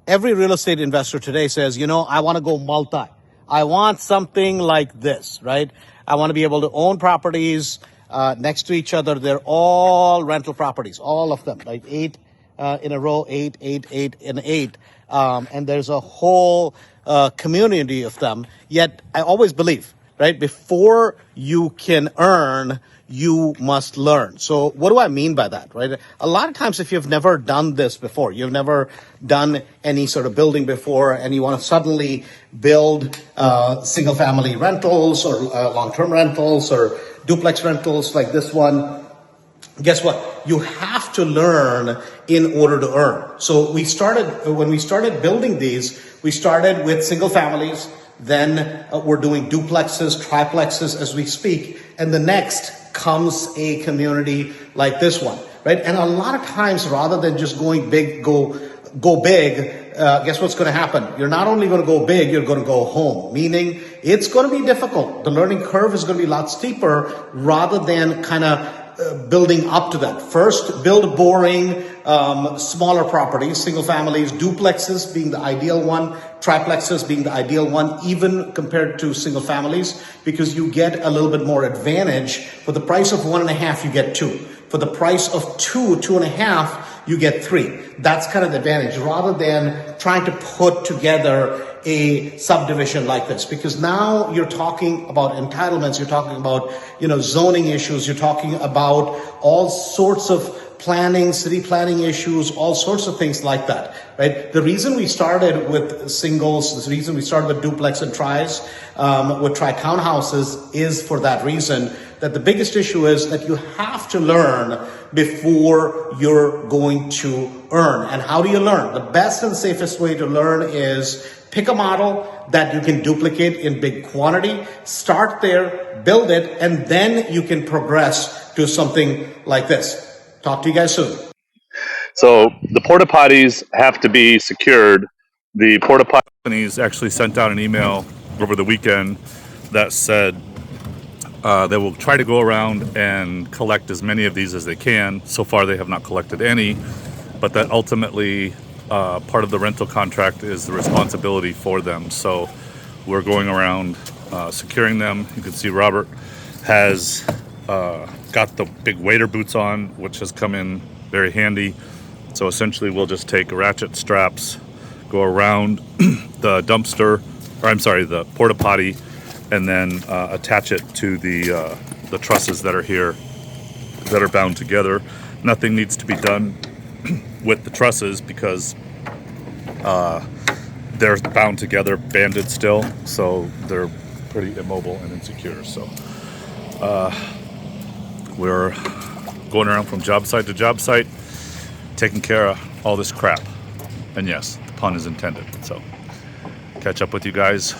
every real estate investor today says, you know, I want to go multi. I want something like this, right? I want to be able to own properties next to each other. They're all rental properties, all of them, like eight in a row, eight and eight. And there's a whole community of them. Yet I always believe, right, before you can earn, you must learn. So what do I mean by that, right? A lot of times if you've never done this before, you've never done any sort of building before, and you want to suddenly build single family rentals or long-term rentals or duplex rentals like this one, guess what? You have to learn in order to earn. So when we started building these, we started with single families, then we're doing duplexes, triplexes as we speak, and the next comes a community like this one, right? And a lot of times, rather than just going big, go big, guess what's going to happen? You're not only going to go big, you're going to go home, meaning it's going to be difficult. The learning curve is going to be a lot steeper rather than kind of building up to that. First, build boring, smaller properties, single families, duplexes being the ideal one, triplexes being the ideal one, even compared to single families, because you get a little bit more advantage. For the price of 1.5, you get 2. For the price of 2.5, you get 3. That's kind of the advantage, rather than trying to put together a subdivision like this, because now you're talking about entitlements, you're talking about, zoning issues, you're talking about all sorts of planning, city planning issues, all sorts of things like that, right? The reason we started with singles, the reason we started with duplex and tris, with tri-townhouses is for that reason, that the biggest issue is that you have to learn before you're going to earn. And how do you learn? The best and safest way to learn is pick a model that you can duplicate in big quantity, start there, build it, and then you can progress to something like this. Talk to you guys soon. So the porta potties have to be secured. The porta potty companies actually sent out an email over the weekend that said they will try to go around and collect as many of these as they can. So far they have not collected any, but that ultimately part of the rental contract is the responsibility for them. So we're going around securing them. You can see Robert has got the big waiter boots on, which has come in very handy. So essentially we'll just take ratchet straps, go around the dumpster, or I'm sorry, the porta potty, and then attach it to the trusses that are here that are bound together. Nothing needs to be done with the trusses because they're bound together, banded still, so they're pretty immobile and insecure. So we're going around from job site to job site, taking care of all this crap. And yes, the pun is intended. So catch up with you guys